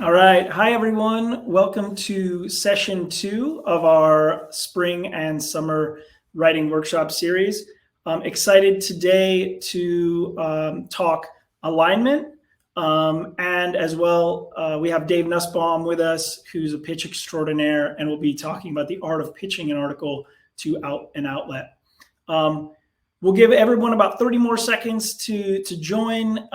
All right. Hi, everyone. Welcome to session 2 of our spring and summer writing workshop series. I'm excited today to talk alignment. And as well, we have Dave Nussbaum with us, who's a pitch extraordinaire, and we'll be talking about the art of pitching an article to an outlet. We'll give everyone about 30 more seconds to join.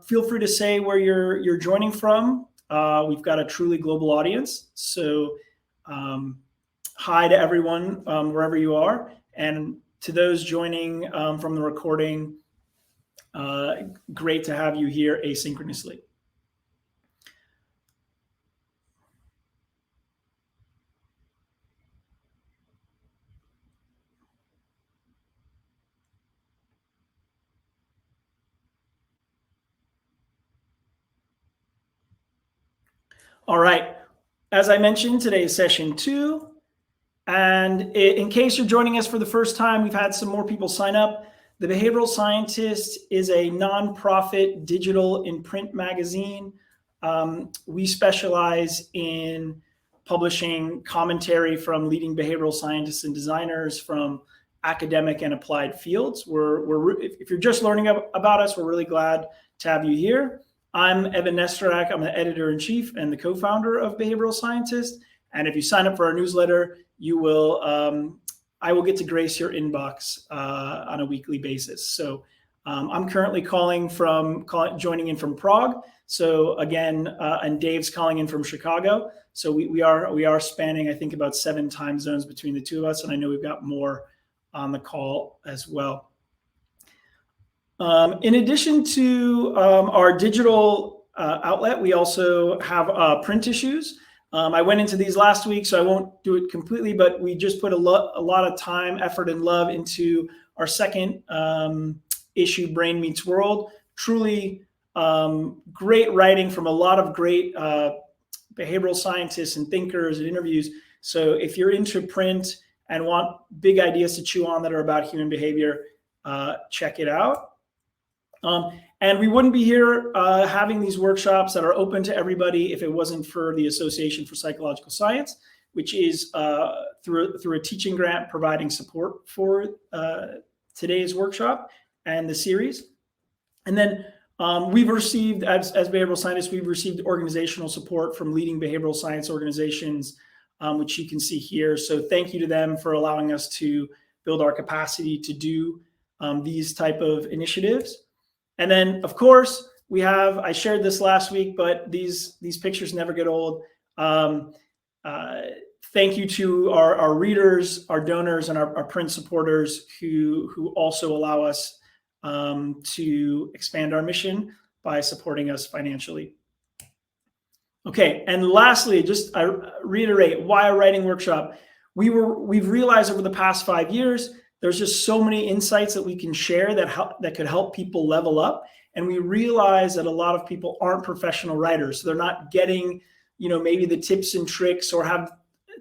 Feel free to say where you're joining from. We've got a truly global audience. So hi to everyone wherever you are. And to those joining from the recording, great to have you here asynchronously. All right. As I mentioned, today is session 2. And in case you're joining us for the first time, we've had some more people sign up. The Behavioral Scientist is a nonprofit digital and print magazine. We specialize in publishing commentary from leading behavioral scientists and designers from academic and applied fields. If you're just learning about us, we're really glad to have you here. I'm Evan Nesterak. I'm the editor-in-chief and the co-founder of Behavioral Scientist. And if you sign up for our newsletter, you will. I will get to grace your inbox on a weekly basis. So I'm currently joining in from Prague. So again, and Dave's calling in from Chicago. So we are spanning, I think, about 7 time zones between the two of us, and I know we've got more on the call as well. In addition to our digital outlet, we also have print issues. I went into these last week, so I won't do it completely, but we just put a lot of time, effort, and love into our second issue, Brain Meets World. Truly great writing from a lot of great behavioral scientists and thinkers and interviews. So if you're into print and want big ideas to chew on that are about human behavior, check it out. And we wouldn't be here having these workshops that are open to everybody if it wasn't for the Association for Psychological Science, which is through a teaching grant providing support for today's workshop and the series. And then we've received, as behavioral scientists, we've received organizational support from leading behavioral science organizations, which you can see here. So thank you to them for allowing us to build our capacity to do these type of initiatives. And then, of course, I shared this last week, but these pictures never get old. Thank you to our readers, our donors, and our print supporters who also allow us to expand our mission by supporting us financially. Okay, and lastly, I reiterate why a writing workshop. We've realized over the past 5 years, there's just so many insights that we can share that could help people level up. And we realize that a lot of people aren't professional writers. So they're not getting, maybe the tips and tricks or have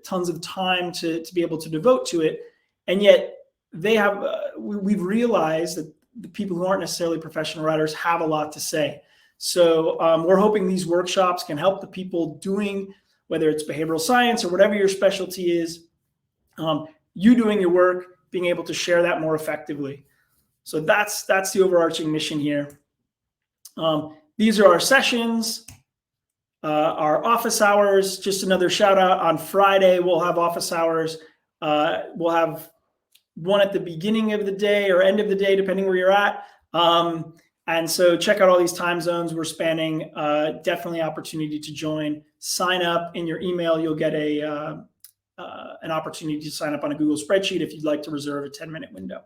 tons of time to be able to devote to it. And yet we've realized that the people who aren't necessarily professional writers have a lot to say. So we're hoping these workshops can help the people doing, whether it's behavioral science or whatever your specialty is, you doing your work, being able to share that more effectively. So that's the overarching mission here. These are our sessions, our office hours. Just another shout out, on Friday, we'll have office hours. We'll have one at the beginning of the day or end of the day, depending where you're at. And so check out all these time zones we're spanning. Definitely opportunity to join. Sign up in your email. You'll get an opportunity to sign up on a Google spreadsheet if you'd like to reserve a 10-minute window.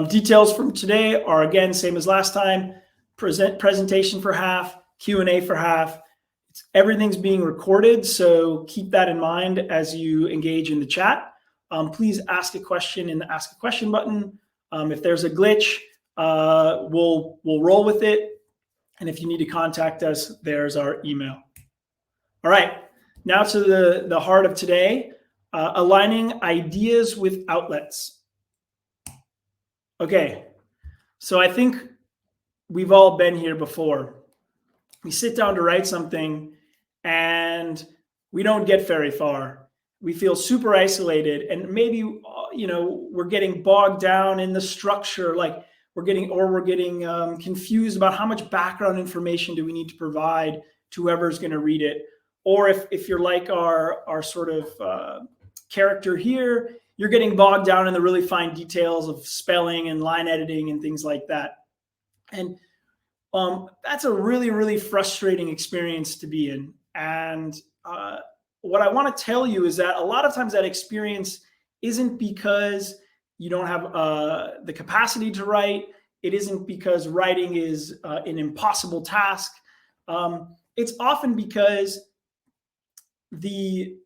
Details from today are, again, same as last time. Presentation for half, Q&A for half. Everything's being recorded, so keep that in mind as you engage in the chat. Please ask a question in the Ask a Question button. If there's a glitch, we'll roll with it. And if you need to contact us, there's our email. All right. Now to the heart of today, aligning ideas with outlets. Okay, so I think we've all been here before. we sit down to write something and we don't get very far. We feel super isolated, and maybe we're getting bogged down in the structure, like we're getting confused about how much background information do we need to provide to whoever's going to read it. Or if you're like our sort of character here, you're getting bogged down in the really fine details of spelling and line editing and things like that. And that's a really, really frustrating experience to be in. And what I want to tell you is that a lot of times that experience isn't because you don't have the capacity to write. It isn't because writing is an impossible task. It's often because we're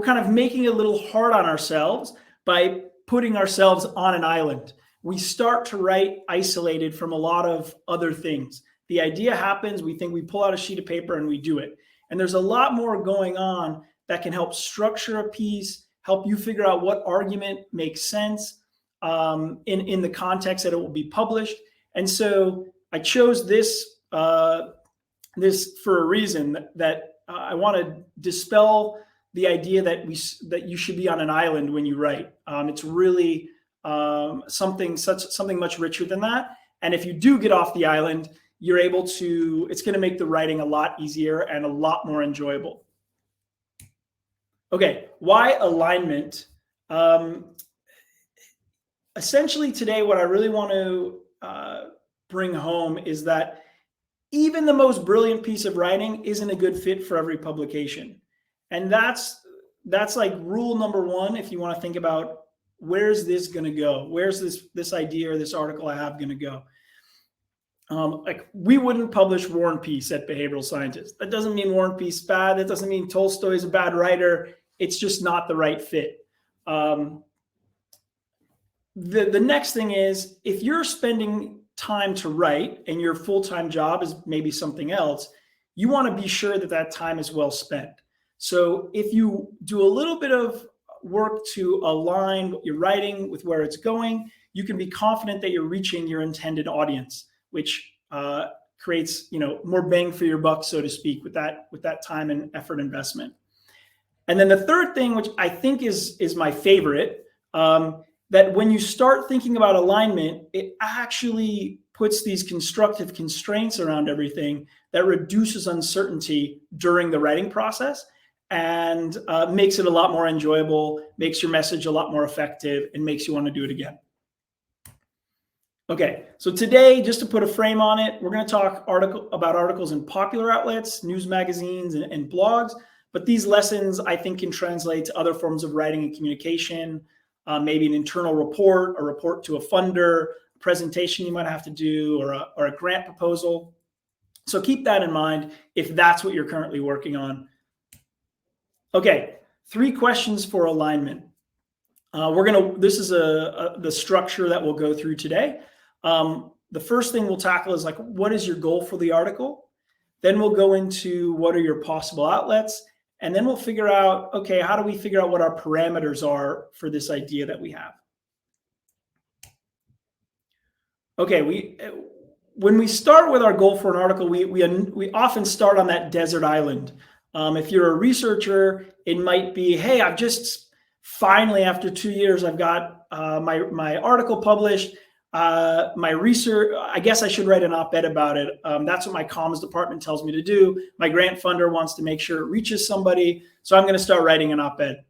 kind of making it a little hard on ourselves by putting ourselves on an island. We start to write isolated from a lot of other things. The idea happens, we think we pull out a sheet of paper and we do it. And there's a lot more going on that can help structure a piece, help you figure out what argument makes sense in the context that it will be published. And so I chose this for a reason, that I want to dispel the idea that you should be on an island when you write. It's really something much richer than that. And if you do get off the island, it's going to make the writing a lot easier and a lot more enjoyable. Okay, why alignment? Essentially today, what I really want to bring home is that even the most brilliant piece of writing isn't a good fit for every publication. And that's like rule number one if you want to think about where's this going to go? Where's this idea or this article I have going to go? Like we wouldn't publish War and Peace at Behavioral Scientist. That doesn't mean War and Peace is bad. That doesn't mean Tolstoy is a bad writer. It's just not the right fit. The next thing is, if you're spending time to write and your full-time job is maybe something else, you want to be sure that time is well spent. So if you do a little bit of work to align what you're writing with where it's going, you can be confident that you're reaching your intended audience, which creates more bang for your buck, so to speak, with that time and effort investment. And then the third thing, which I think is my favorite, that when you start thinking about alignment, it actually puts these constructive constraints around everything that reduces uncertainty during the writing process and makes it a lot more enjoyable, makes your message a lot more effective, and makes you want to do it again. Okay, so today, just to put a frame on it, we're going to talk about articles in popular outlets, news magazines, and blogs. But these lessons, I think, can translate to other forms of writing and communication, maybe an internal report, a report to a funder, a presentation you might have to do, or a grant proposal. So keep that in mind if that's what you're currently working on. Okay, 3 questions for alignment. This is the structure that we'll go through today. The first thing we'll tackle is what is your goal for the article? Then we'll go into what are your possible outlets? And then we'll figure out, okay, how do we figure out what our parameters are for this idea that we have? Okay, when we start with our goal for an article, we often start on that desert island. If you're a researcher, it might be, hey, I've just finally, after 2 years, I've got my article published. My research, I guess I should write an op-ed about it. That's what my comms department tells me to do. My grant funder wants to make sure it reaches somebody, so I'm going to start writing an op-ed.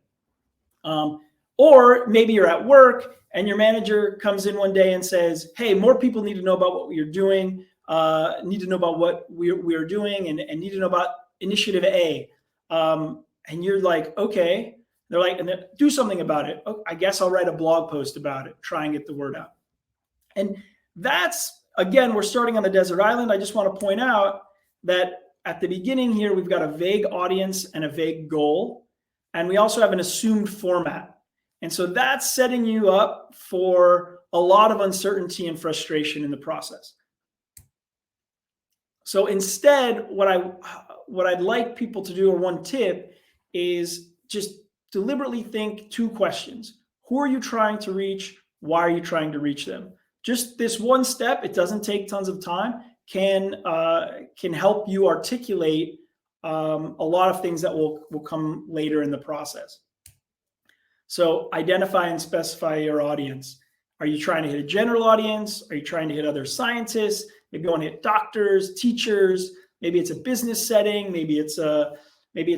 Or maybe you're at work and your manager comes in one day and says, hey, more people need to know about what we're doing, need to know about what we're doing, and need to know about Initiative A. And you're like, okay. They're like, and then do something about it. Oh, I guess I'll write a blog post about it, try and get the word out. And that's, again, we're starting on the desert island. I just want to point out that at the beginning here, we've got a vague audience and a vague goal. And we also have an assumed format. And so that's setting you up for a lot of uncertainty and frustration in the process. So instead, what I'd like people to do, or one tip, is just deliberately think 2 questions. Who are you trying to reach? Why are you trying to reach them? Just this one step, it doesn't take tons of time, can help you articulate a lot of things that will come later in the process. So identify and specify your audience. Are you trying to hit a general audience? Are you trying to hit other scientists? Maybe you want to hit doctors, teachers. Maybe it's a business setting. Maybe it's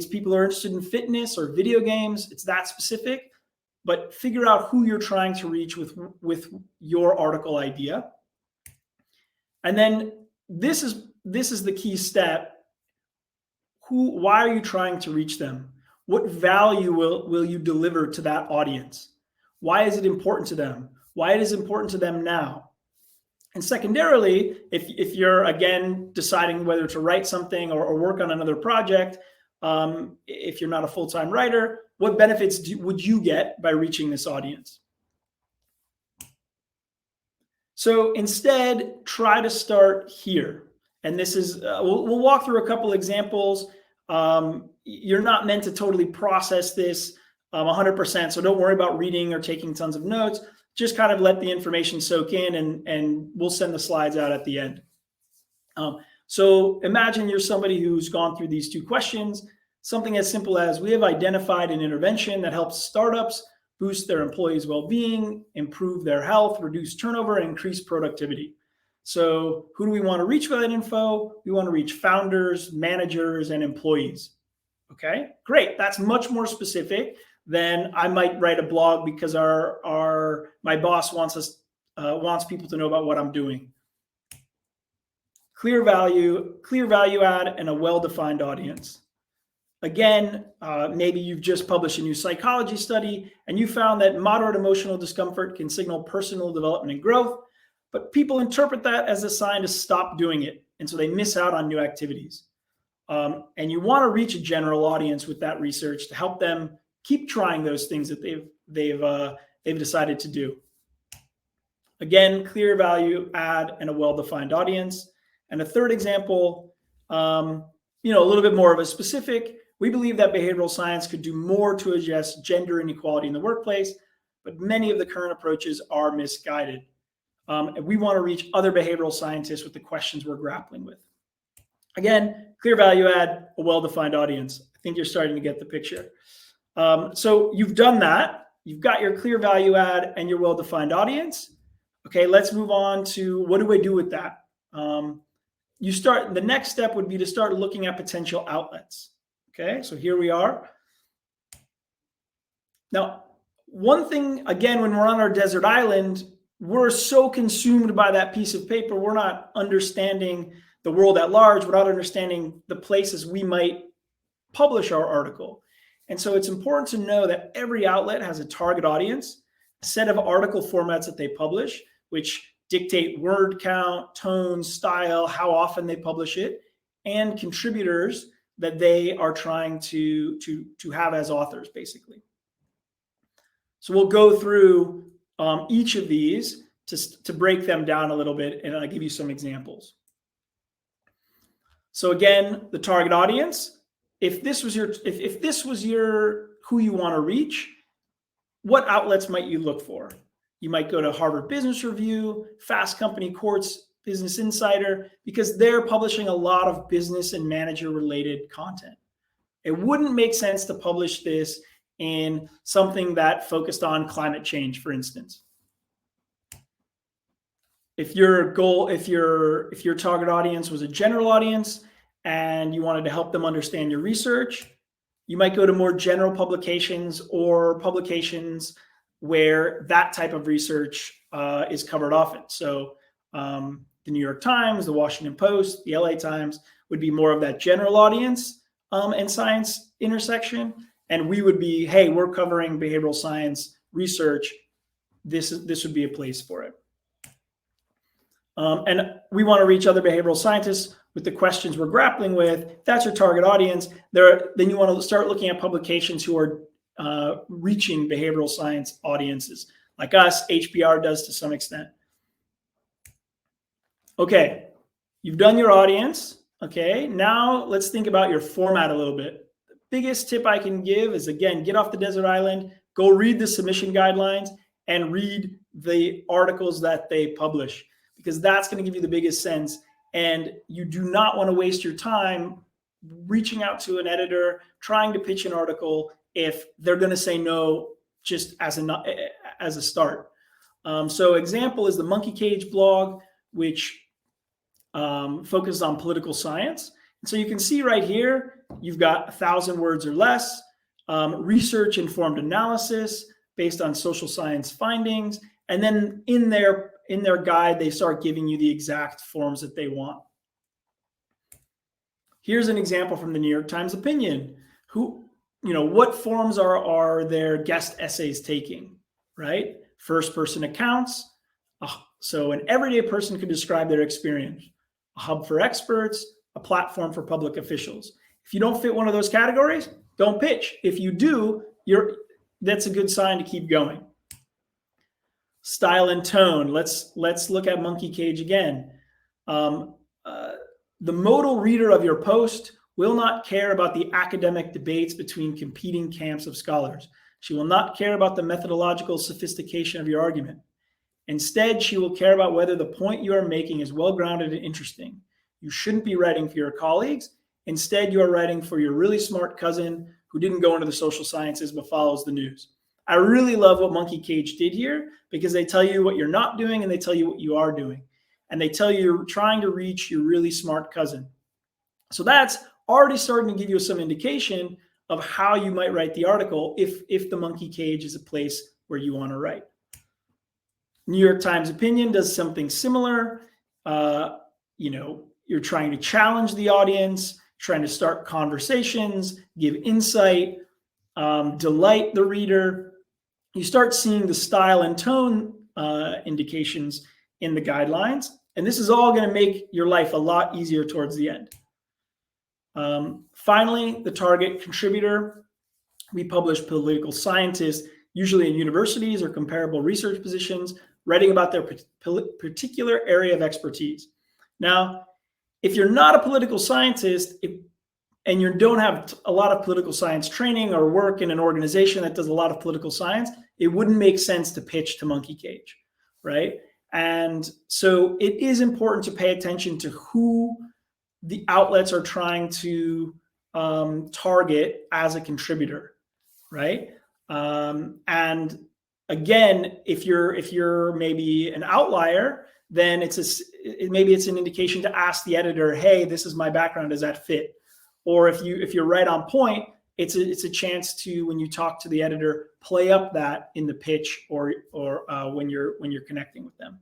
people who are interested in fitness or video games. It's that specific. But figure out who you're trying to reach with your article idea. And then this is the key step. Why are you trying to reach them? What value will you deliver to that audience? Why is it important to them? Why it is important to them now? And secondarily, if you're, again, deciding whether to write something or work on another project, if you're not a full-time writer, what benefits would you get by reaching this audience? So instead, try to start here. And this is, we'll walk through a couple examples. You're not meant to totally process this 100%, so don't worry about reading or taking tons of notes. Just kind of let the information soak in, and we'll send the slides out at the end. So imagine you're somebody who's gone through these two questions, something as simple as, we have identified an intervention that helps startups boost their employees' well-being, improve their health, reduce turnover, and increase productivity. So who do we want to reach with that info? We want to reach founders, managers, and employees. Okay, great. That's much more specific than I might write a blog because my boss wants people to know about what I'm doing. Clear value add, and a well-defined audience. Again, maybe you've just published a new psychology study and you found that moderate emotional discomfort can signal personal development and growth, but people interpret that as a sign to stop doing it, and so they miss out on new activities. And you want to reach a general audience with that research to help them keep trying those things that they've decided to do. Again, clear value add and a well-defined audience. And a third example, a little bit more of a specific. We believe that behavioral science could do more to address gender inequality in the workplace, but many of the current approaches are misguided. And we want to reach other behavioral scientists with the questions we're grappling with. Again, clear value add, a well-defined audience. I think you're starting to get the picture. So you've done that. You've got your clear value add and your well-defined audience. Okay, let's move on to, what do I do with that? The next step would be to start looking at potential outlets. Okay, so here we are. Now, one thing, again, when we're on our desert island, we're so consumed by that piece of paper, we're not understanding the world at large, we're not understanding the places we might publish our article. And so it's important to know that every outlet has a target audience, a set of article formats that they publish, which dictate word count, tone, style, how often they publish it, and contributors that they are trying to have as authors, basically. So we'll go through each of these to break them down a little bit, and I'll give you some examples. So again, the target audience. If this was your who you want to reach, what outlets might you look for? You might go to Harvard Business Review, Fast Company, Quartz, Business Insider, because they're publishing a lot of business and manager related content. It wouldn't make sense to publish this in something that focused on climate change, for instance. If your target audience was a general audience and you wanted to help them understand your research, you might go to more general publications or publications where that type of research is covered often. So the New York Times, the Washington Post, the LA Times would be more of that general audience and science intersection. And we would be, hey, we're covering behavioral science research. This would be a place for it. And we want to reach other behavioral scientists with the questions we're grappling with. That's your target audience. Then you want to start looking at publications who are reaching behavioral science audiences, like us. HBR does to some extent. Okay, you've done your audience. Okay, now let's think about your format a little bit. The biggest tip I can give is, again, get off the desert island, go read the submission guidelines, and read the articles that they publish, because that's going to give you the biggest sense. And you do not want to waste your time reaching out to an editor, trying to pitch an article if they're going to say no just as a start. So example is the Monkey Cage blog, which focuses on political science. And so you can see right here, you've got 1,000 words or less, research-informed analysis based on social science findings. And then in their guide, they start giving you the exact forms that they want. Here's an example from the New York Times opinion. What forms are their guest essays taking, right? First-person accounts. So an everyday person could describe their experience. A hub for experts, a platform for public officials. If you don't fit one of those categories, don't pitch. If you do, that's a good sign to keep going. Style and tone. Let's look at Monkey Cage again. The modal reader of your post will not care about the academic debates between competing camps of scholars. She will not care about the methodological sophistication of your argument. Instead, she will care about whether the point you are making is well-grounded and interesting. You shouldn't be writing for your colleagues. Instead, you are writing for your really smart cousin who didn't go into the social sciences but follows the news. I really love what Monkey Cage did here because they tell you what you're not doing and they tell you what you are doing. And they tell you you're trying to reach your really smart cousin. So that's already starting to give you some indication of how you might write the article if the Monkey Cage is a place where you want to write. New York Times opinion does something similar. You're trying to challenge the audience, trying to start conversations, give insight, delight the reader. You start seeing the style and tone indications in the guidelines. And this is all going to make your life a lot easier towards the end. Finally, the target contributor. We publish political scientists, usually in universities or comparable research positions, writing about their particular area of expertise. Now, if you're not a political scientist and you don't have a lot of political science training or work in an organization that does a lot of political science, it wouldn't make sense to pitch to Monkey Cage, right? And so it is important to pay attention to who the outlets are trying to target as a contributor, right? And again, if you're maybe an outlier, then maybe it's an indication to ask the editor, hey, this is my background, does that fit? Or if you're right on point, it's a chance to, when you talk to the editor, play up that in the pitch or when you're connecting with them.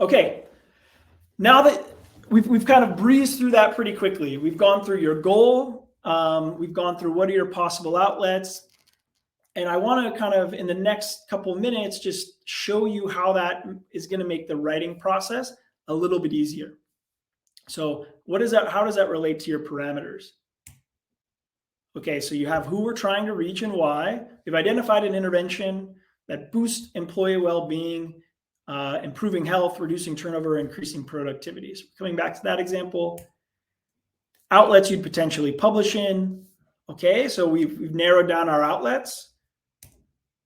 Okay, now that we've kind of breezed through that pretty quickly, we've gone through your goal, we've gone through what are your possible outlets, and I want to kind of in the next couple minutes just show you how that is going to make the writing process a little bit easier. So what is that? How does that relate to your parameters? Okay, so you have who we're trying to reach and why. We've identified an intervention that boosts employee well-being, improving health, reducing turnover, increasing productivity. So coming back to that example, outlets you'd potentially publish in. Okay, so we've narrowed down our outlets,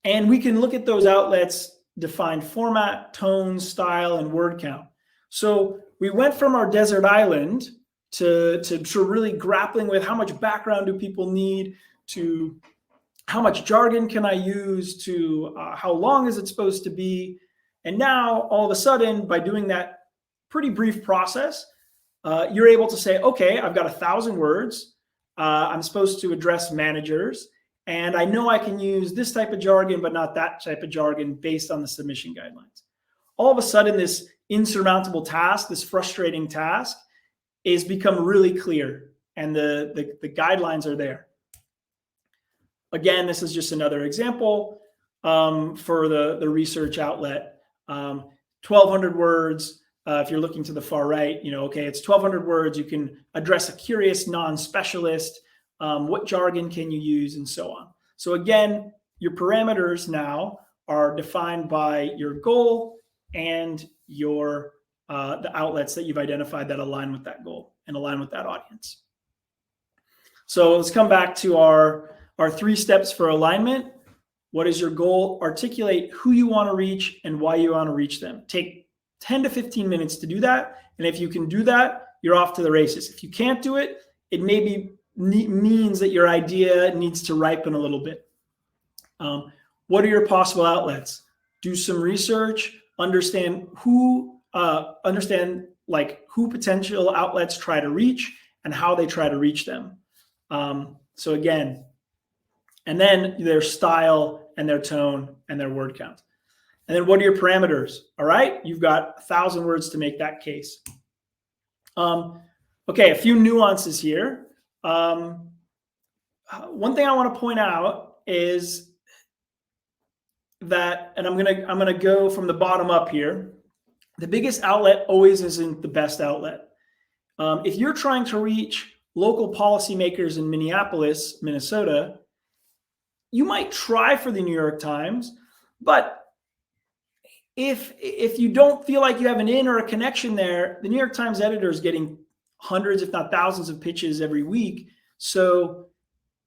and we can look at those outlets, define format, tone, style, and word count. So we went from our desert island to really grappling with how much background do people need, to how much jargon can I use, to how long is it supposed to be. And now all of a sudden, by doing that pretty brief process, you're able to say, okay, I've got 1,000 words. I'm supposed to address managers, and I know I can use this type of jargon, but not that type of jargon based on the submission guidelines. All of a sudden, this insurmountable task, this frustrating task, is become really clear, and the guidelines are there. Again, this is just another example for the research outlet. 1,200 words. If you're looking to the far right, okay, it's 1,200 words. You can address a curious non-specialist. What jargon can you use, and so on. So again, your parameters now are defined by your goal and your the outlets that you've identified that align with that goal and align with that audience. So let's come back to our 3 steps for alignment. What is your goal? Articulate who you want to reach and why you want to reach them. Take 10 to 15 minutes to do that. And if you can do that, you're off to the races. If you can't do it, it maybe means that your idea needs to ripen a little bit. What are your possible outlets? Do some research, understand who potential outlets try to reach and how they try to reach them. So again, and then their style and their tone and their word count. And then what are your parameters? All right, you've got 1,000 words to make that case. Okay, a few nuances here. One thing I want to point out is that, and I'm gonna go from the bottom up here. The biggest outlet always isn't the best outlet. If you're trying to reach local policymakers in Minneapolis, Minnesota, you might try for the New York Times, but if you don't feel like you have an in or a connection there, the New York Times editor is getting hundreds, if not thousands, of pitches every week. So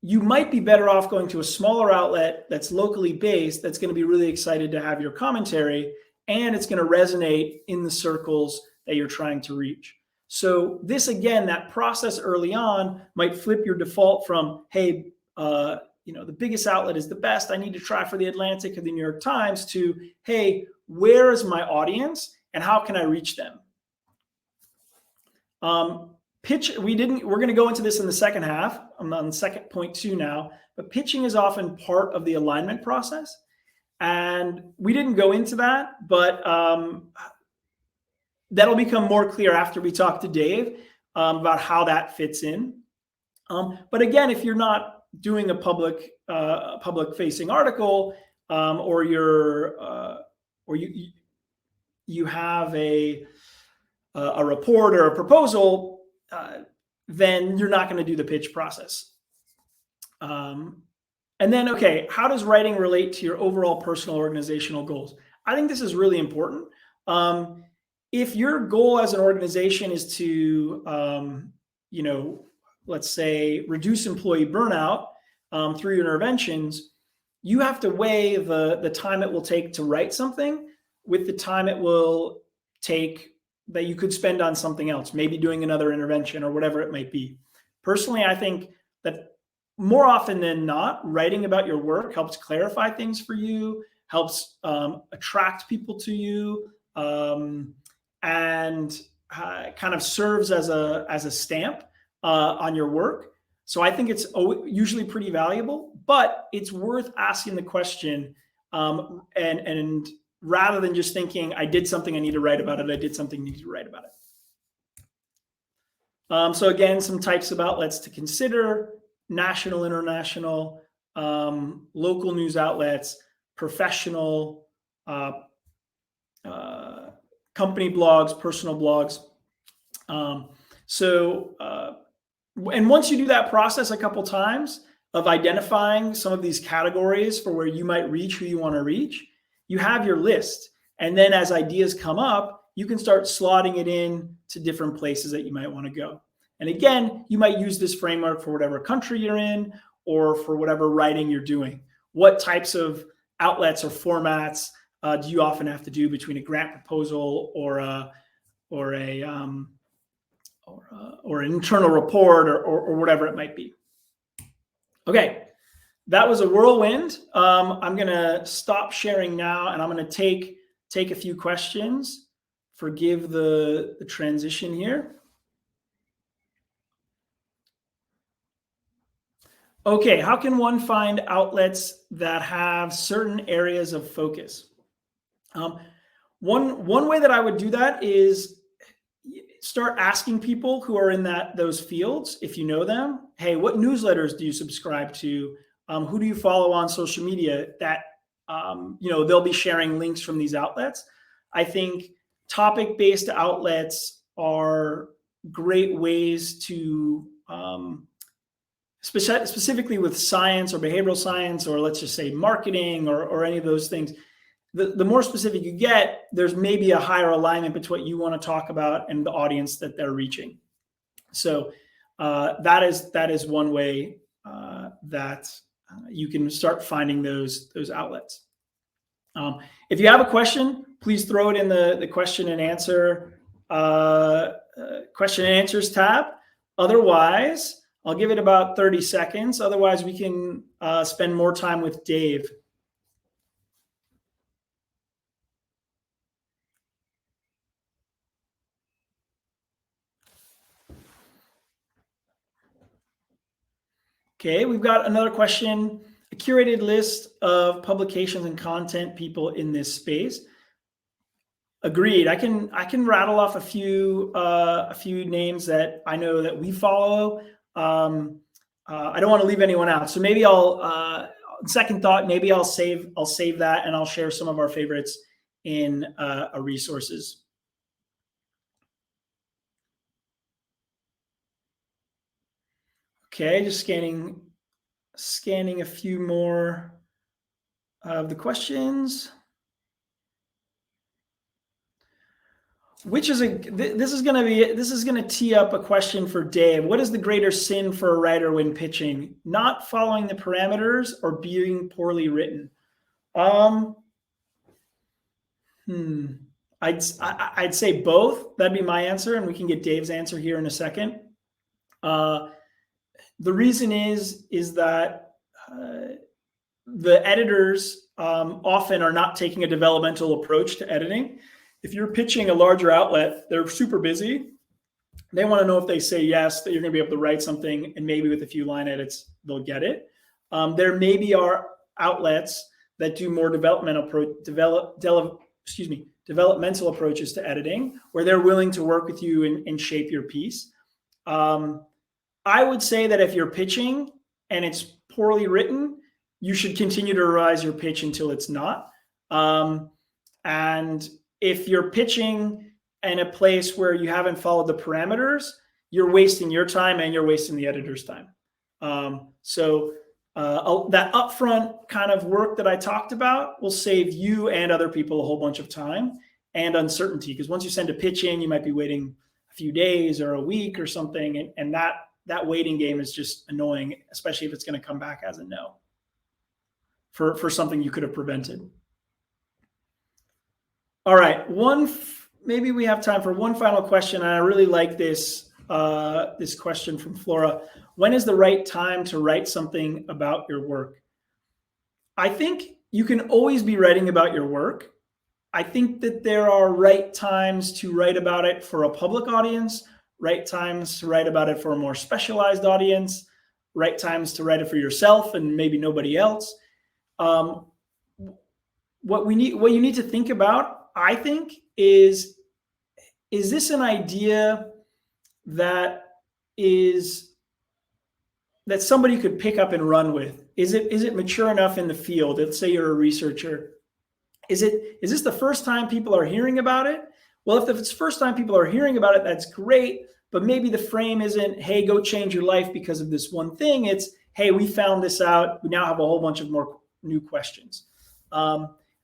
you might be better off going to a smaller outlet that's locally based, that's going to be really excited to have your commentary, and it's going to resonate in the circles that you're trying to reach. So this, again, that process early on might flip your default from, hey, the biggest outlet is the best, I need to try for the Atlantic or the New York Times, to, hey, where is my audience and how can I reach them? We're going to go into this in the second half. I'm on second point 2 now, but pitching is often part of the alignment process. And we didn't go into that, but that'll become more clear after we talk to Dave about how that fits in. But again, if you're not doing a public facing article, or you have a report or a proposal, then you're not going to do the pitch process. And then, okay, how does writing relate to your overall personal organizational goals? I think this is really important. If your goal as an organization is to, let's say, reduce employee burnout through your interventions, you have to weigh the time it will take to write something with the time it will take that you could spend on something else, maybe doing another intervention or whatever it might be. Personally, I think that more often than not, writing about your work helps clarify things for you, helps attract people to you, and kind of serves as a stamp on your work. So I think it's usually pretty valuable, but it's worth asking the question, and rather than just thinking, I did something, I need to write about it, I did something, I need to write about it. So again, some types of outlets to consider: national, international, local news outlets, professional, company blogs, personal blogs. And once you do that process a couple times of identifying some of these categories for where you might reach who you want to reach, you have your list. And then as ideas come up, you can start slotting it in to different places that you might want to go. And again, you might use this framework for whatever country you're in or for whatever writing you're doing. What types of outlets or formats do you often have to do between a grant proposal or an internal report or whatever it might be? Okay, that was a whirlwind. I'm going to stop sharing now, and I'm going to take a few questions. Forgive the transition here. Okay, how can one find outlets that have certain areas of focus? One way that I would do that is start asking people who are in those fields, if you know them, hey, what newsletters do you subscribe to? Who do you follow on social media that they'll be sharing links from these outlets? I think topic-based outlets are great ways to specifically with science or behavioral science, or let's just say marketing or any of those things. The more specific you get, there's maybe a higher alignment between what you want to talk about and the audience that they're reaching. So that is one way that you can start finding those outlets. If you have a question, please throw it in the question and answers tab. Otherwise, I'll give it about 30 seconds. Otherwise, we can spend more time with Dave. Okay, we've got another question. A curated list of publications and content people in this space. Agreed. I can rattle off a few names that I know that we follow. I don't want to leave anyone out, so maybe I'll second thought. Maybe I'll save that, and I'll share some of our favorites in our resources. Okay, just scanning a few more of the questions. This is going to tee up a question for Dave. What is the greater sin for a writer when pitching? Not following the parameters or being poorly written? I'd say both. That'd be my answer, and we can get Dave's answer here in a second. The reason is that the editors often are not taking a developmental approach to editing. If you're pitching a larger outlet, they're super busy. They want to know if they say yes, that you're going to be able to write something, and maybe with a few line edits, they'll get it. There maybe are outlets that do more developmental approaches to editing, where they're willing to work with you and shape your piece. I would say that if you're pitching and it's poorly written, you should continue to revise your pitch until it's not. And if you're pitching in a place where you haven't followed the parameters, you're wasting your time and you're wasting the editor's time. So that upfront kind of work that I talked about will save you and other people a whole bunch of time and uncertainty. Because once you send a pitch in, you might be waiting a few days or a week or something. And that waiting game is just annoying, especially if it's going to come back as a no for something you could have prevented. All right, maybe we have time for one final question. And I really like this question from Flora. When is the right time to write something about your work? I think you can always be writing about your work. I think that there are right times to write about it for a public audience, right times to write about it for a more specialized audience, right times to write it for yourself and maybe nobody else. What you need to think about, I think, is this an idea that somebody could pick up and run with? Is it mature enough in the field? Let's say you're a researcher. Is this the first time people are hearing about it? Well, if it's the first time people are hearing about it, that's great. But maybe the frame isn't, hey, go change your life because of this one thing. It's, hey, we found this out. We now have a whole bunch of more new questions.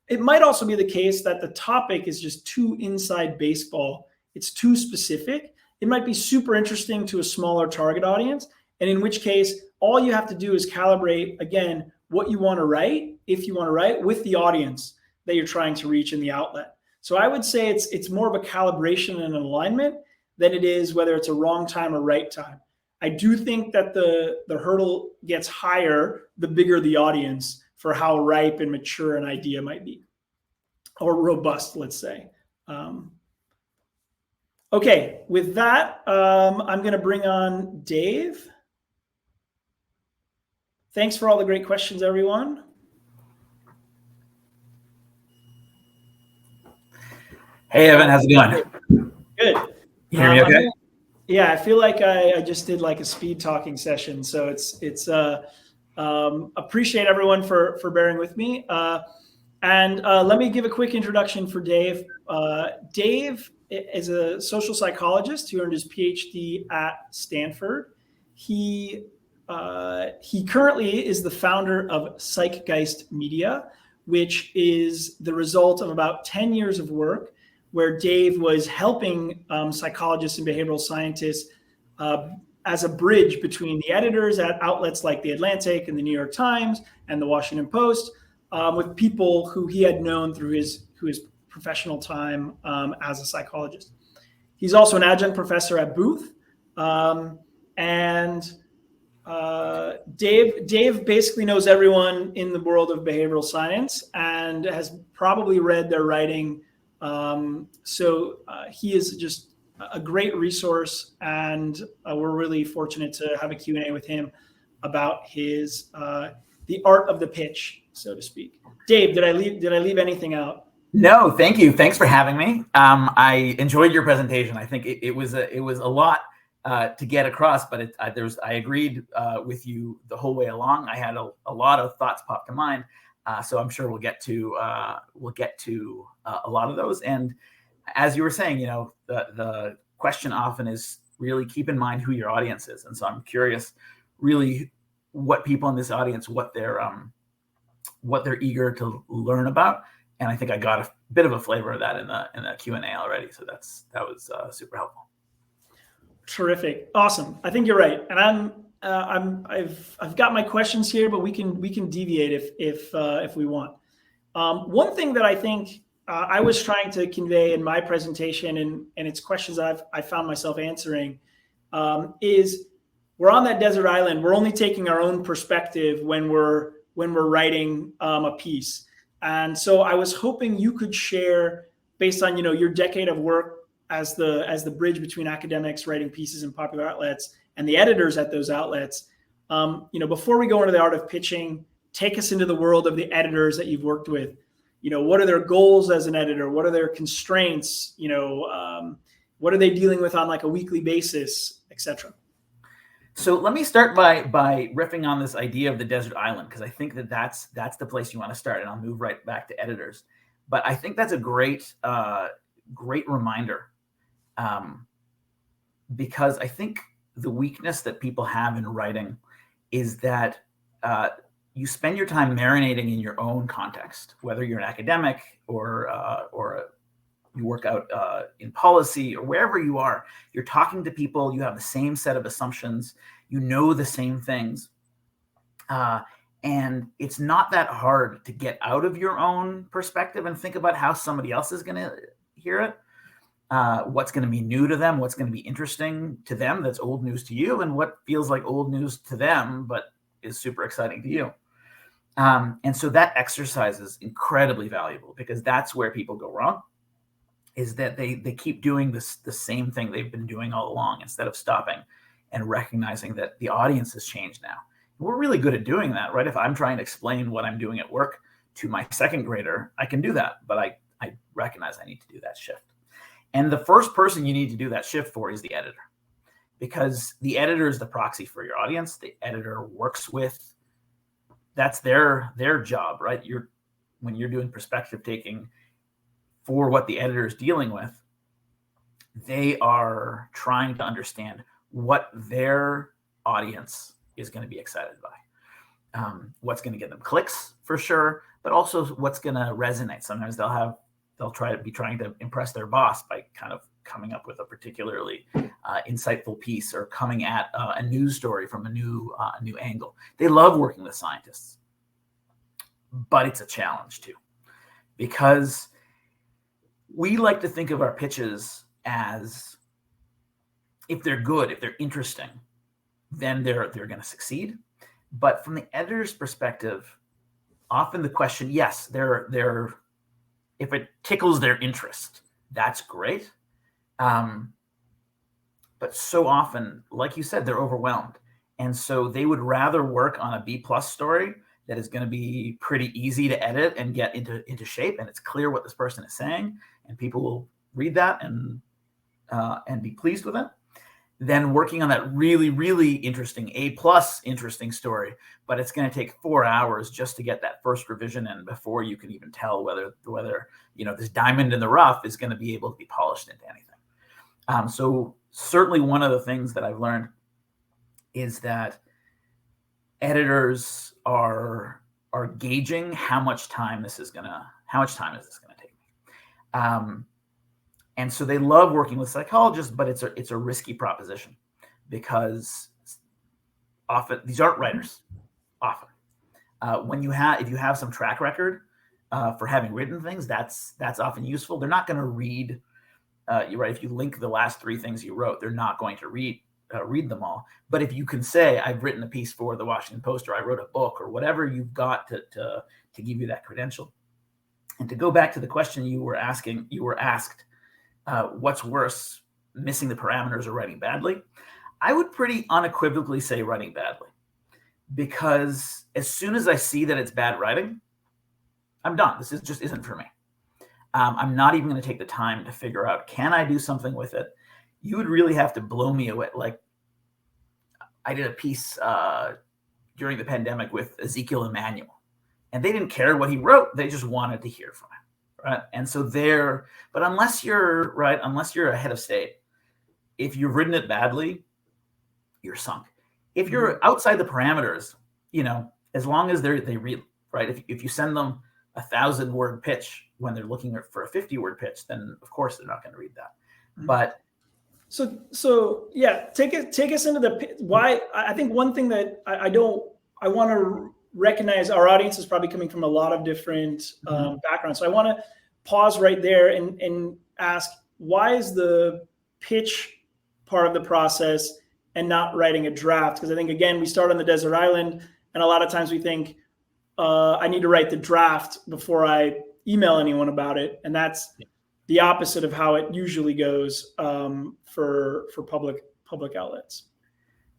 It might also be the case that the topic is just too inside baseball. It's too specific. It might be super interesting to a smaller target audience. And in which case, all you have to do is calibrate, again, what you want to write, if you want to write, with the audience that you're trying to reach in the outlet. So I would say it's more of a calibration and an alignment than it is whether it's a wrong time or right time. I do think that the hurdle gets higher the bigger the audience for how ripe and mature an idea might be, or robust, let's say. Okay, with that, I'm going to bring on Dave. Thanks for all the great questions, everyone. Hey, Evan, how's it going? Good. You hear me okay? Yeah, I feel like I just did like a speed talking session. So it's appreciate everyone for bearing with me. And let me give a quick introduction for Dave. Dave is a social psychologist who earned his PhD at Stanford. He currently is the founder of Psychgeist Media, which is the result of about 10 years of work where Dave was helping psychologists and behavioral scientists as a bridge between the editors at outlets like The Atlantic and The New York Times and The Washington Post, with people who he had known through his professional time as a psychologist. He's also an adjunct professor at Booth, and Dave basically knows everyone in the world of behavioral science and has probably read their writing. So he is just a great resource, and we're really fortunate to have a Q&A with him about his the art of the pitch, so to speak. Dave, did I leave anything out? No, thank you. Thanks for having me. I enjoyed your presentation. I think it was a lot to get across, but I agreed with you the whole way along. I had a lot of thoughts pop to mind, so I'm sure we'll get to a lot of those. And as you were saying, the question often is really keep in mind who your audience is, and so I'm curious, really, what people in this audience, what they're eager to learn about. And I think I got a bit of a flavor of that in the Q&A already. So that was super helpful. Terrific, awesome. I think you're right, and I've got my questions here, but we can deviate if we want. One thing that I think I was trying to convey in my presentation, and it's questions I found myself answering, is we're on that desert island. We're only taking our own perspective when we're writing a piece. And so I was hoping you could share, based on your decade of work as the bridge between academics writing pieces in popular outlets and the editors at those outlets. Before we go into the art of pitching, take us into the world of the editors that you've worked with. What are their goals as an editor? What are their constraints? What are they dealing with on like a weekly basis, etc.? So let me start by riffing on this idea of the desert island, because I think that's the place you want to start, and I'll move right back to editors. But I think that's a great reminder, because I think the weakness that people have in writing is that you spend your time marinating in your own context, whether you're an academic or you work out in policy or wherever you are. You're talking to people, you have the same set of assumptions, you know the same things. And it's not that hard to get out of your own perspective and think about how somebody else is going to hear it, what's going to be new to them, what's going to be interesting to them that's old news to you, and what feels like old news to them but is super exciting to you. And so that exercise is incredibly valuable, because that's where people go wrong, is that they keep doing the same thing they've been doing all along, instead of stopping and recognizing that the audience has changed now. We're really good at doing that, right? If I'm trying to explain what I'm doing at work to my second grader, I can do that, but I recognize I need to do that shift. And the first person you need to do that shift for is the editor, because the editor is the proxy for your audience. The editor works with, that's their job, right? When you're doing perspective taking for what the editor is dealing with, they are trying to understand what their audience is going to be excited by, what's going to get them clicks for sure, but also what's going to resonate. Sometimes they'll try to impress their boss by kind of coming up with a particularly insightful piece, or coming at a news story from a new angle. They love working with scientists, but it's a challenge too, because we like to think of our pitches as, if they're good, if they're interesting, then they're going to succeed. But from the editor's perspective, often the question, yes, they're if it tickles their interest, that's great. But so often, like you said, they're overwhelmed. And so they would rather work on a B+ story that is going to be pretty easy to edit and get into shape, and it's clear what this person is saying, and people will read that and be pleased with it, than working on that really, really interesting A+ interesting story, but it's going to take 4 hours just to get that first revision in before you can even tell whether this diamond in the rough is going to be able to be polished into anything. So certainly one of the things that I've learned is that editors are gauging how much time is this going to take me. And so they love working with psychologists, but it's a risky proposition, because often these aren't writers. Often If you have some track record for having written things, that's often useful. They're not going to read. You're right. If you link the last 3 things you wrote, they're not going to read them all. But if you can say, I've written a piece for the Washington Post, or I wrote a book, or whatever you've got to give you that credential. And to go back to the question you were asked, what's worse, missing the parameters or writing badly? I would pretty unequivocally say writing badly, because as soon as I see that it's bad writing, I'm done. This just isn't for me. I'm not even going to take the time to figure out, can I do something with it? You would really have to blow me away. Like, I did a piece during the pandemic with Ezekiel Emanuel, and they didn't care what he wrote. They just wanted to hear from him, right? And so but unless you're a head of state, if you've written it badly, you're sunk. If you're outside the parameters, as long as they read, right? If you send them 1,000-word pitch when they're looking for a 50-word pitch, then of course they're not going to read that. But so yeah, take us into why. I think one thing that I want to recognize, our audience is probably coming from a lot of different backgrounds. So I want to pause right there and ask, why is the pitch part of the process and not writing a draft? Because I think, again, we start on the desert island, and a lot of times we think, I need to write the draft before I email anyone about it. And that's the opposite of how it usually goes for public outlets.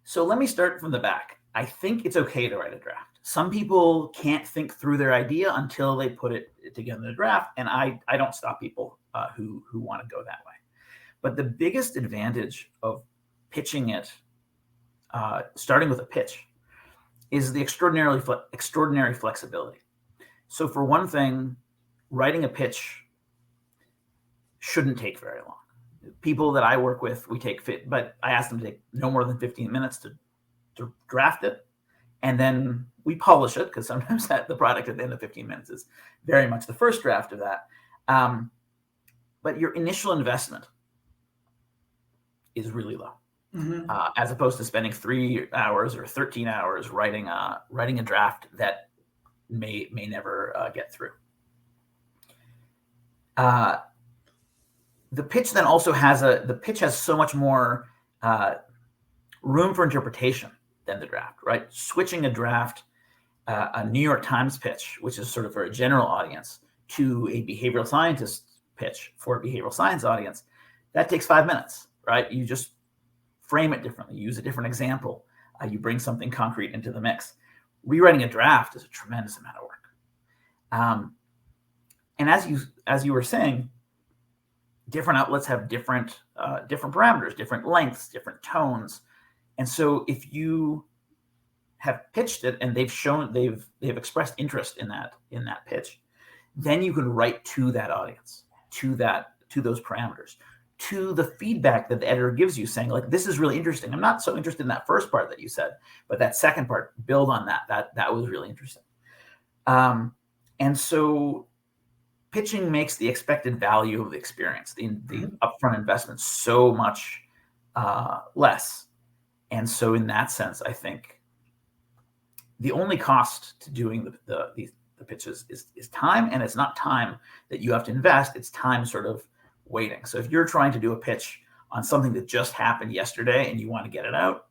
So let me start from the back. I think it's okay to write a draft. Some people can't think through their idea until they put it together in a draft. And I don't stop people who want to go that way. But the biggest advantage of pitching it, starting with a pitch, is the extraordinary flexibility. So for one thing, writing a pitch shouldn't take very long. People that I work with, but I ask them to take no more than 15 minutes to draft it. And then we polish it, because sometimes the product at the end of 15 minutes is very much the first draft of that. But your initial investment is really low. As opposed to spending 3 hours or 13 hours writing a draft that may never get through. The pitch then also has so much more room for interpretation than the draft, right? Switching a draft, a New York Times pitch, which is sort of for a general audience, to a behavioral scientist pitch for a behavioral science audience, that takes 5 minutes, right? You just frame it differently, use a different example, you bring something concrete into the mix. Rewriting a draft is a tremendous amount of work. And as you were saying, different outlets have different parameters, different lengths, different tones. And so if you have pitched it and they've expressed interest in that pitch, then you can write to that audience, to those parameters, to the feedback that the editor gives you, saying, like, this is really interesting. I'm not so interested in that first part that you said, but that second part, build on that. That was really interesting. And so pitching makes the expected value of the experience, the upfront investment, so much less. And so in that sense, I think the only cost to doing the pitches is time, and it's not time that you have to invest. It's time sort of waiting. So if you're trying to do a pitch on something that just happened yesterday and you want to get it out,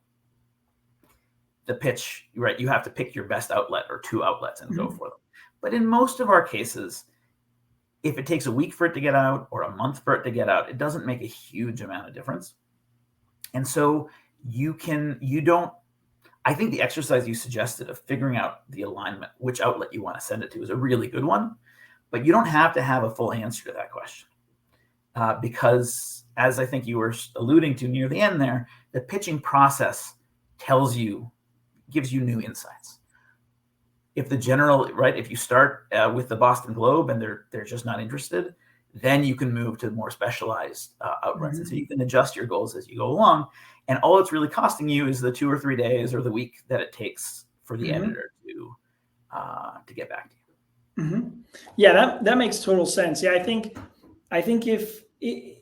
the pitch, right, you have to pick your best outlet or 2 outlets and go for them. But in most of our cases, if it takes a week for it to get out or a month for it to get out, it doesn't make a huge amount of difference. And so I think the exercise you suggested of figuring out the alignment, which outlet you want to send it to, is a really good one, but you don't have to have a full answer to that question. Because, as I think you were alluding to near the end there, the pitching process gives you new insights. If if you start with the Boston Globe and they're just not interested, then you can move to more specialized outlets. And so you can adjust your goals as you go along. And all it's really costing you is the 2 or 3 days or the week that it takes for the editor to get back to you. Yeah, that makes total sense. Yeah, I think if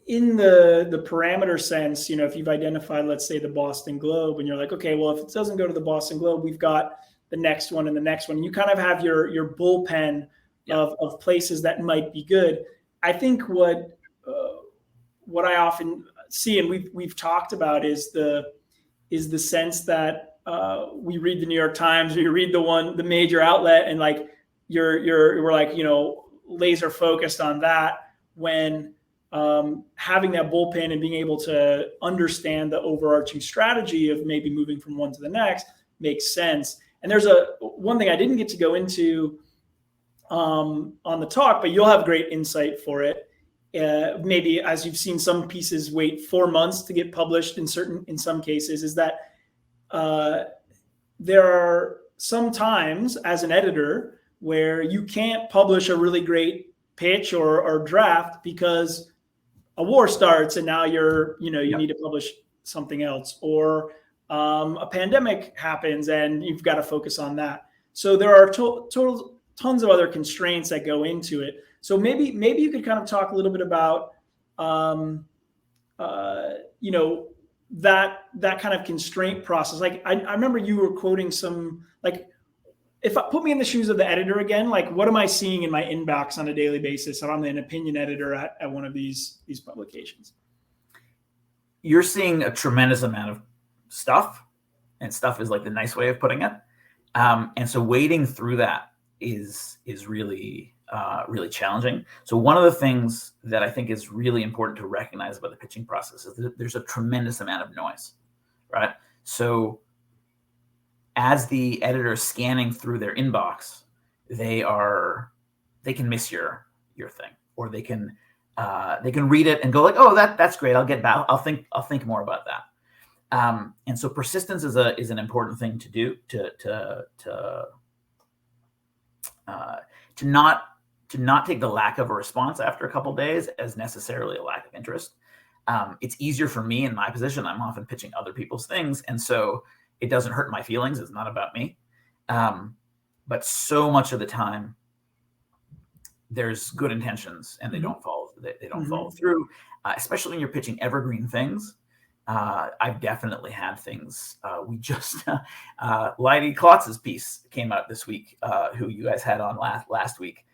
in the parameter sense, if you've identified, let's say, the Boston Globe, and you're like, okay, well, if it doesn't go to the Boston Globe, we've got the next one, and the next one. You kind of have your bullpen of places that might be good. I think what I often see, and we've talked about, is the sense that we read the New York Times, or you read the major outlet, and like we're like, laser focused on that, when having that bullpen and being able to understand the overarching strategy of maybe moving from one to the next makes sense. And there's one thing I didn't get to go into on the talk, but you'll have great insight for it. Maybe as you've seen some pieces wait 4 months to get published in some cases, is that there are some times as an editor where you can't publish a really great pitch or draft because a war starts and now you need to publish something else, or a pandemic happens and you've got to focus on that. So there are tons of other constraints that go into it. So maybe you could kind of talk a little bit about that kind of constraint process. Like I remember you were quoting some, like, if I put me in the shoes of the editor again, like what am I seeing in my inbox on a daily basis if I'm an opinion editor at one of these publications? You're seeing a tremendous amount of stuff, and stuff is like the nice way of putting it. And so wading through that is really really challenging. So one of the things that I think is really important to recognize about the pitching process is that there's a tremendous amount of noise, right? So as the editor is scanning through their inbox, they can miss your thing, or they can read it and go like, oh, that's great. I'll get back. I'll think more about that. And so persistence is an important thing to do to not take the lack of a response after a couple of days as necessarily a lack of interest. It's easier for me in my position. I'm often pitching other people's things, and so it doesn't hurt my feelings. It's not about me. But so much of the time, there's good intentions, and they don't follow through. Especially when you're pitching evergreen things. I've definitely had things. We just Leidy Klotz's piece came out this week, who you guys had on last week.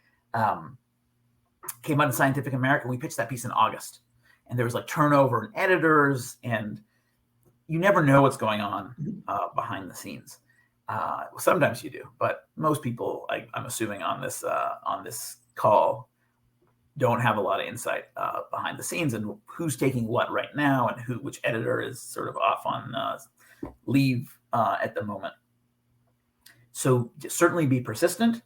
Came out in Scientific American. We pitched that piece in August, and there was like turnover in editors, and you never know what's going on behind the scenes. Sometimes you do, but most people, I'm assuming on this call, don't have a lot of insight behind the scenes and who's taking what right now, and which editor is sort of off on leave at the moment. So certainly be persistent.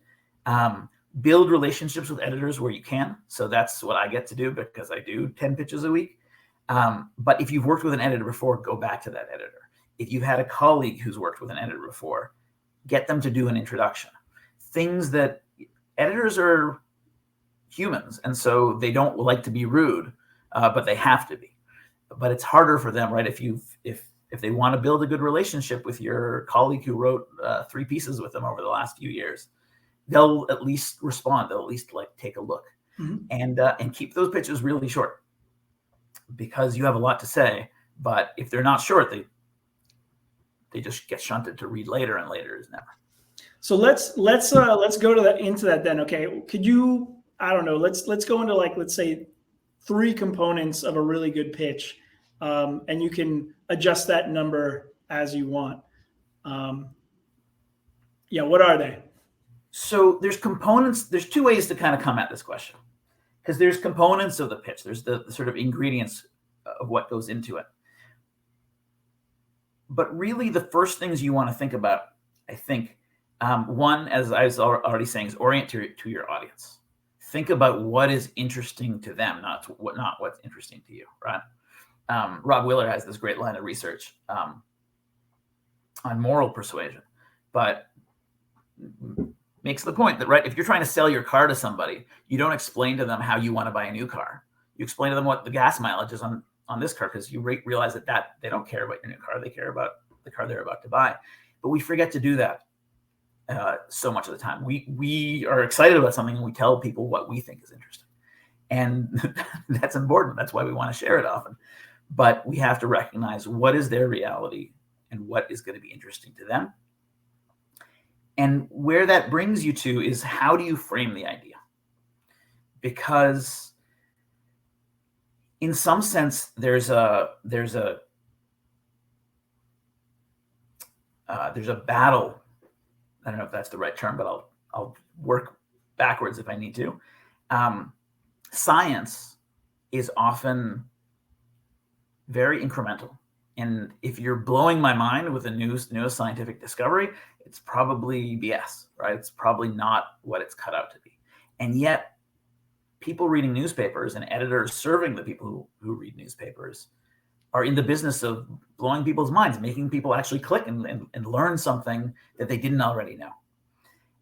Build relationships with editors where you can. So that's what I get to do, because I do 10 pitches a week. But if you've worked with an editor before, go back to that editor. If you've had a colleague who's worked with an editor before, get them to do an introduction. Things that editors are humans, and so they don't like to be rude, but they have to be. But it's harder for them, right? If they want to build a good relationship with your colleague who wrote 3 pieces with them over the last few years, they'll at least respond. They'll at least take a look, and keep those pitches really short, because you have a lot to say. But if they're not short, they just get shunted to read later, and later is never. So let's go into that then. Okay, could you? I don't know. Let's go into let's say 3 components of a really good pitch, and you can adjust that number as you want. What are they? So there's components. There's 2 ways to kind of come at this question, because there's components of the pitch. There's the sort of ingredients of what goes into it. But really, the first things you want to think about, I think, one, as I was already saying, is orient to your audience. Think about what is interesting to them, not what's interesting to you, right? Rob Willer has this great line of research on moral persuasion, but makes the point that, right, if you're trying to sell your car to somebody, you don't explain to them how you want to buy a new car. You explain to them what the gas mileage is on this car, because you realize that they don't care about your new car. They care about the car they're about to buy. But we forget to do that so much of the time. We are excited about something, and we tell people what we think is interesting. And that's important. That's why we want to share it often. But we have to recognize what is their reality and what is going to be interesting to them. And where that brings you to is, how do you frame the idea? Because in some sense, there's a battle. I don't know if that's the right term, but I'll work backwards if I need to. Science is often very incremental. And if you're blowing my mind with a newest scientific discovery, it's probably BS, right? It's probably not what it's cut out to be. And yet, people reading newspapers and editors serving the people who read newspapers are in the business of blowing people's minds, making people actually click and learn something that they didn't already know.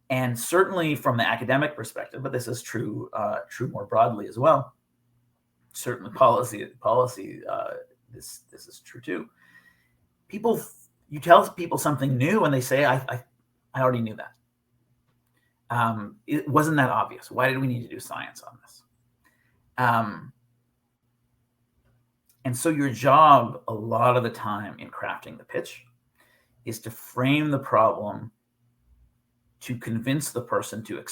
And certainly from the academic perspective, but this is true more broadly as well. Certainly policy, this is true too. You tell people something new and they say, I already knew that. It wasn't that obvious. Why did we need to do science on this? And so your job a lot of the time in crafting the pitch is to frame the problem, to convince the person, to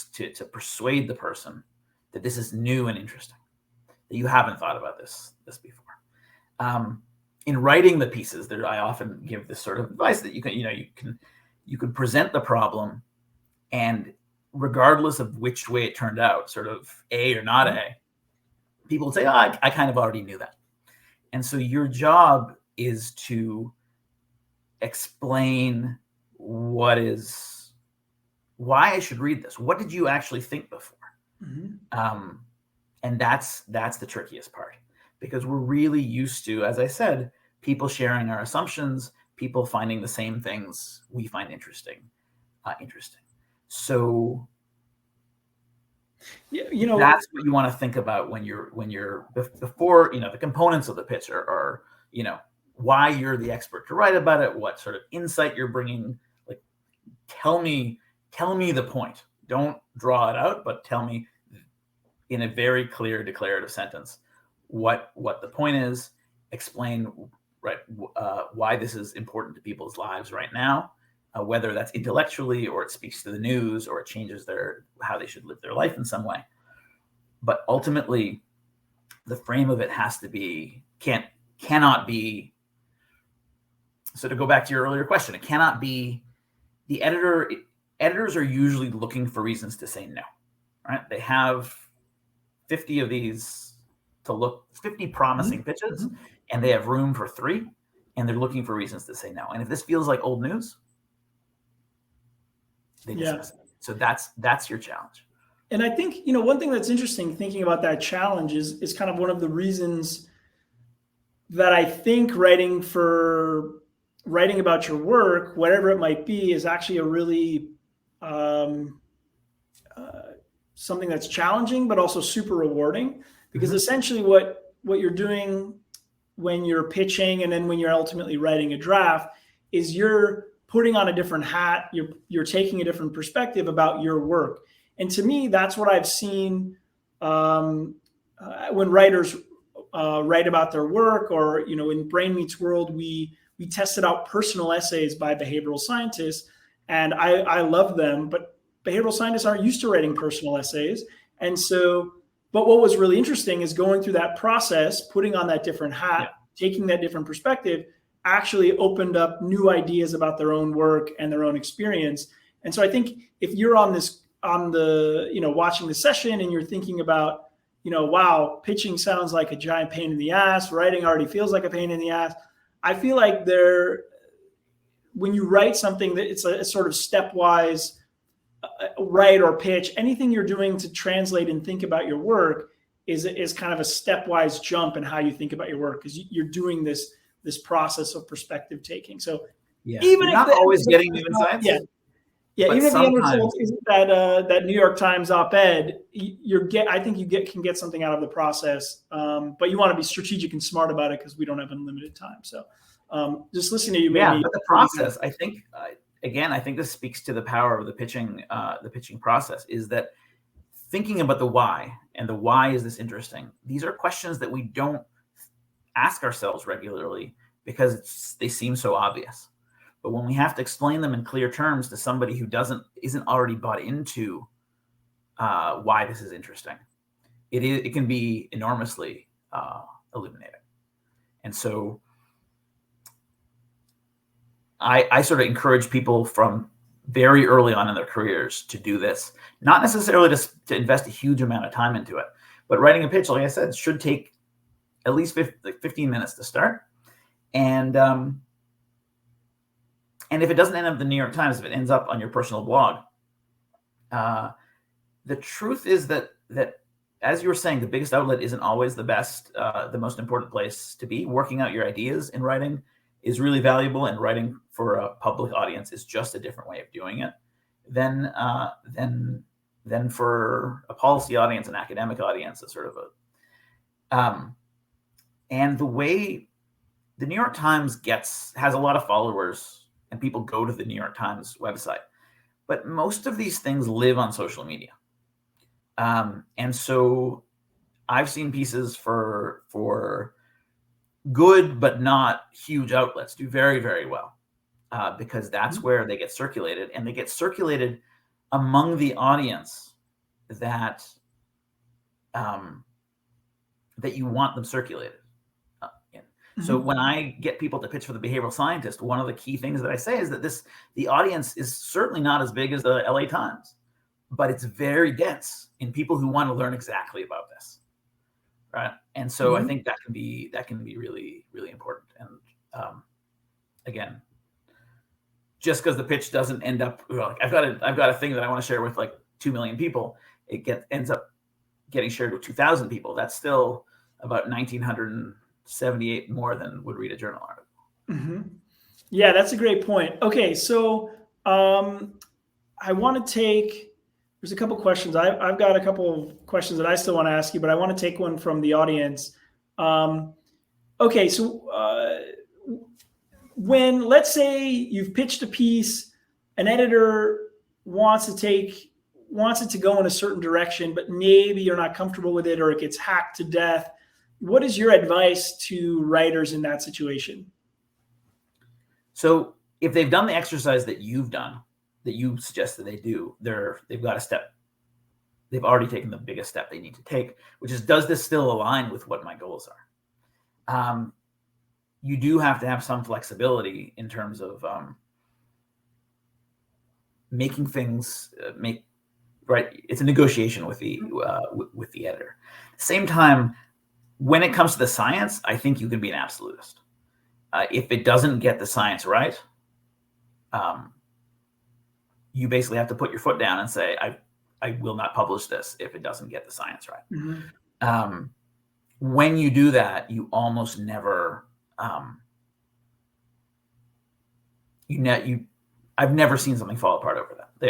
persuade the person that this is new and interesting, that you haven't thought about this before. In writing the pieces, I often give this sort of advice that you can present the problem, and regardless of which way it turned out, sort of A or not A, people say, I kind of already knew that. And so your job is to explain why I should read this. What did you actually think before? Mm-hmm. And that's the trickiest part, because we're really used to, as I said, people sharing our assumptions, people finding the same things we find interesting. So that's what you want to think about when you're before, the components of the pitch are why you're the expert to write about it, what sort of insight you're bringing. Like, tell me the point. Don't draw it out, but tell me in a very clear declarative sentence what the point is. Explain why this is important to people's lives right now, whether that's intellectually or it speaks to the news or it changes how they should live their life in some way. But ultimately, the frame of it has to be cannot be. So to go back to your earlier question, it cannot be the editor. Editors are usually looking for reasons to say no, right? They have 50 of these 50 promising pitches, and they have room for 3, and they're looking for reasons to say no. And if this feels like old news, they dismiss it. So that's your challenge. And I think, one thing that's interesting thinking about that challenge is kind of one of the reasons that I think writing about your work, whatever it might be, is actually a really something that's challenging, but also super rewarding, because essentially what you're doing when you're pitching and then when you're ultimately writing a draft is you're putting on a different hat. You're taking a different perspective about your work. And to me, that's what I've seen when writers write about their work, or, in Brain Meets World, we tested out personal essays by behavioral scientists, and I love them, but behavioral scientists aren't used to writing personal essays. And so, but what was really interesting is going through that process, putting on that different hat, taking that different perspective, actually opened up new ideas about their own work and their own experience. And so I think if you're watching the session and you're thinking about, wow, pitching sounds like a giant pain in the ass, writing already feels like a pain in the ass. I feel like when you write something, that it's a sort of stepwise write or pitch, anything you're doing to translate and think about your work is kind of a stepwise jump in how you think about your work, because you're doing this process of perspective taking. So even if not always getting new insights, even if the end result isn't that New York Times op-ed, I think you can get something out of the process, but you want to be strategic and smart about it, because we don't have unlimited time. So just listening to you, maybe. But the process, I think, I think this speaks to the power of the pitching process, is that thinking about the why, and the why is this interesting. These are questions that we don't ask ourselves regularly because they seem so obvious. But when we have to explain them in clear terms to somebody who isn't already bought into why this is interesting, it can be enormously illuminating. And so I sort of encourage people from very early on in their careers to do this, not necessarily to invest a huge amount of time into it, but writing a pitch, like I said, should take at least 15 minutes to start. And if it doesn't end up in the New York Times, if it ends up on your personal blog, the truth is that as you were saying, the biggest outlet isn't always the most important place to be. Working out your ideas in writing is really valuable, and writing for a public audience is just a different way of doing it than for a policy audience, an academic audience, a sort of and the way the New York Times has a lot of followers and people go to the New York Times website, but most of these things live on social media. And so I've seen pieces for good but not huge outlets do very, very well, because that's where they get circulated, and they get circulated among the audience that you want them circulated in. So when I get people to pitch for the Behavioral Scientist, one of the key things that I say is that the audience is certainly not as big as the LA Times, but it's very dense in people who want to learn exactly about this, right? And so I think that can be really, really important. And again, just because the pitch doesn't end up, like I've got a thing that I want to share with like 2 million people, ends up getting shared with 2,000 people. That's still about 1,978 more than would read a journal article. Yeah, that's a great point. Okay, so I want to take. There's a couple questions. I've got a couple of questions that I still want to ask you, but I want to take one from the audience. Okay, so when, let's say you've pitched a piece, an editor wants it to go in a certain direction, but maybe you're not comfortable with it, or it gets hacked to death. What is your advice to writers in that situation? So if they've done the exercise that you've done, that you suggest that they do, they've got a step. They've already taken the biggest step they need to take, which is, does this still align with what my goals are? You do have to have some flexibility in terms of making things right. It's a negotiation with the editor. At the same time, when it comes to the science, I think you can be an absolutist. If it doesn't get the science right, you basically have to put your foot down and say, I will not publish this if it doesn't get the science right. When you do that, you almost never, I've never seen something fall apart over that. They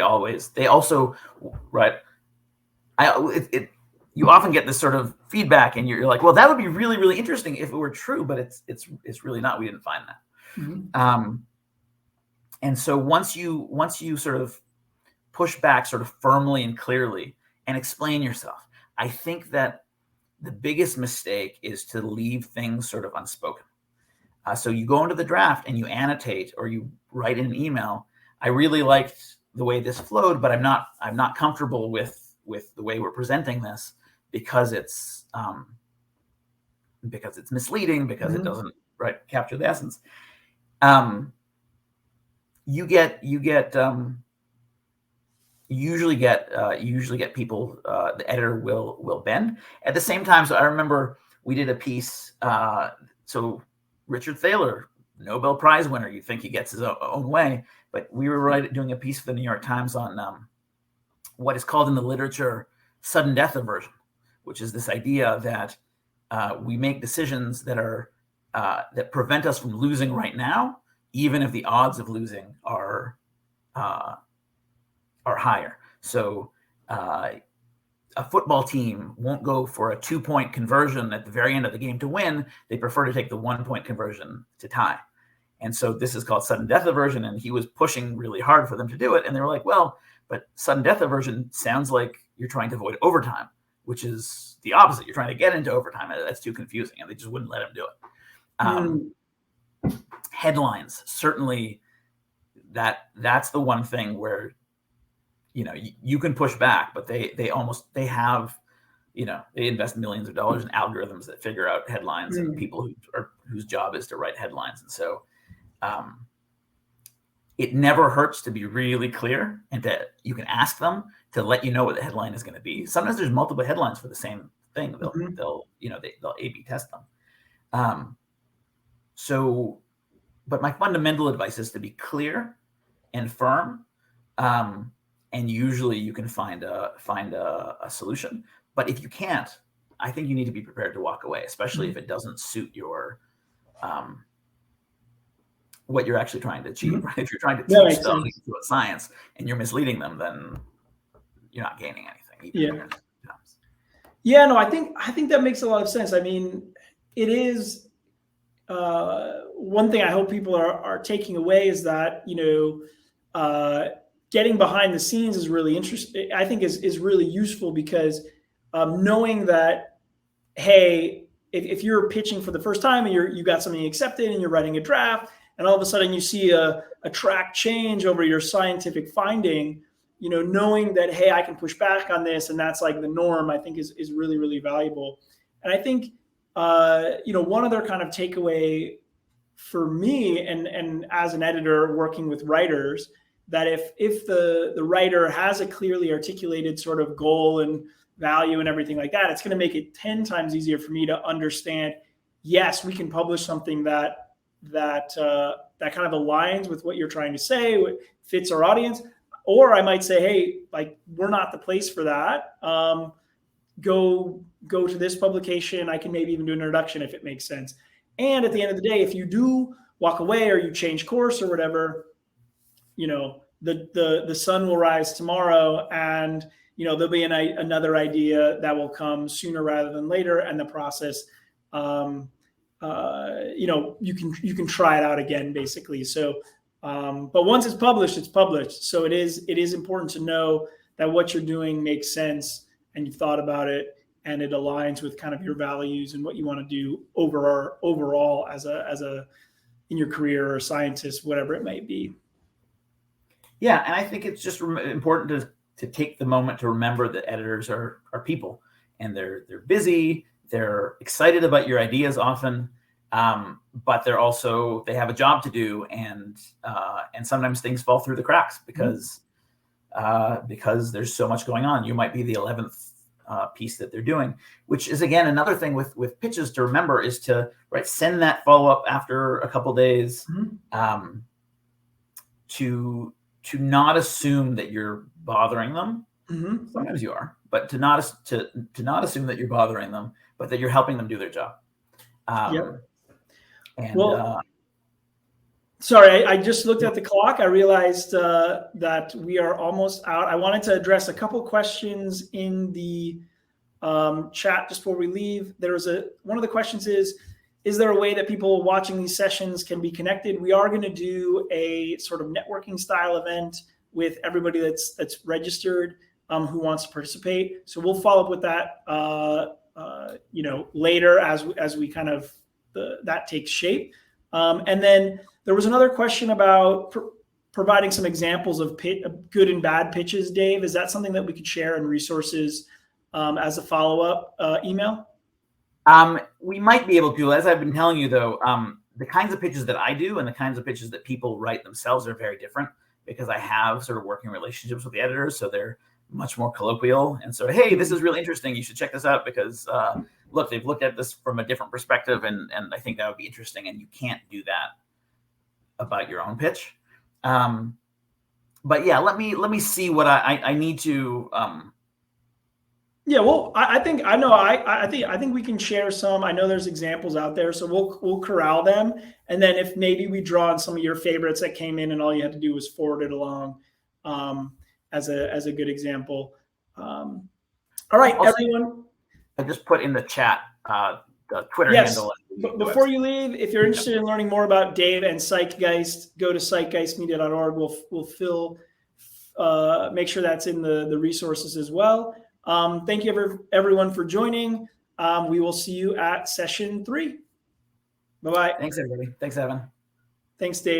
also, right. You often get this sort of feedback, and you're like, well, that would be really, really interesting if it were true, but it's really not. We didn't find that. And so once you sort of push back sort of firmly and clearly and explain yourself, I think that the biggest mistake is to leave things sort of unspoken. So you go into the draft and you annotate, or you write in an email, I really liked the way this flowed, but I'm not comfortable with the way we're presenting this because it's misleading, because it doesn't capture the essence. You usually get people, the editor will bend. At the same time, so I remember we did a piece. So Richard Thaler, Nobel Prize winner, you think he gets his own way, but we were doing a piece for the New York Times on what is called in the literature sudden death aversion, which is this idea that we make decisions that prevent us from losing right now, even if the odds of losing are higher. So a football team won't go for a 2-point conversion at the very end of the game to win. They prefer to take the 1-point conversion to tie. And so this is called sudden death aversion. And he was pushing really hard for them to do it. And they were like, well, but sudden death aversion sounds like you're trying to avoid overtime, which is the opposite. You're trying to get into overtime. That's too confusing. And they just wouldn't let him do it. Headlines certainly that's the one thing where, you can push back, but they have, they invest millions of dollars in algorithms that figure out headlines and people whose job is to write headlines. And so it never hurts to be really clear, and you can ask them to let you know what the headline is going to be. Sometimes there's multiple headlines for the same thing. They'll A/B test them. But my fundamental advice is to be clear and firm. And usually you can find a solution. But if you can't, I think you need to be prepared to walk away, especially if it doesn't suit your what you're actually trying to achieve. Right? If you're trying to teach them science and you're misleading them, then you're not gaining anything. No, I think that makes a lot of sense. I mean, it is one thing I hope people are taking away is that, getting behind the scenes is really interesting. I think is really useful because knowing that, hey, if you're pitching for the first time and you got something accepted and you're writing a draft, and all of a sudden you see a track change over your scientific finding, knowing that, hey, I can push back on this and that's like the norm, I think is really, really valuable. And I think, one other kind of takeaway for me and as an editor working with writers, that if the writer has a clearly articulated sort of goal and value and everything like that, it's going to make it 10 times easier for me to understand, yes, we can publish something that kind of aligns with what you're trying to say, fits our audience. Or I might say, hey, like, we're not the place for that. Go to this publication. I can maybe even do an introduction if it makes sense. And at the end of the day, if you do walk away or you change course or whatever, the sun will rise tomorrow, and there'll be another idea that will come sooner rather than later, and the process, you can try it out again, basically. So, but once it's published, it's published. So it is important to know that what you're doing makes sense, and you've thought about it, and it aligns with kind of your values and what you want to do overall as a in your career or a scientist, whatever it may be. Yeah, and I think it's just important to take the moment to remember that editors are people, and they're busy, they're excited about your ideas often, but they have a job to do, and sometimes things fall through the cracks because there's so much going on. You might be the 11th piece that they're doing, which is, again, another thing with pitches to remember is to send that follow-up after a couple days, to not assume that you're bothering them. Sometimes you are, but to not assume that you're bothering them, but that you're helping them do their job. Sorry, I just looked at the clock. I realized that we are almost out. I wanted to address a couple questions in the chat just before we leave. One of the questions is there a way that people watching these sessions can be connected? We are going to do a sort of networking style event with everybody that's registered who wants to participate. So we'll follow up with that later as we kind of that takes shape. And then there was another question about providing some examples of good and bad pitches. Dave, is that something that we could share in resources as a follow-up email? We might be able to. As I've been telling you, though, the kinds of pitches that I do and the kinds of pitches that people write themselves are very different, because I have sort of working relationships with the editors, so they're much more colloquial. And so, hey, this is really interesting. You should check this out because, look, they've looked at this from a different perspective, and I think that would be interesting. And you can't do that about your own pitch. But yeah, let me see what I need to. Yeah, well, I think we can share some. I know there's examples out there, so we'll corral them, and then if maybe we draw on some of your favorites that came in, and all you had to do was forward it along, as a good example. All right, also, everyone. I just put in the chat the Twitter handle. But before you leave, if you're interested in learning more about Dave and Psychgeist, go to psychgeistmedia.org. We'll make sure that's in the resources as well. Thank you everyone for joining. We will see you at session 3. Bye-bye. Thanks, everybody. Thanks, Evan. Thanks, Dave.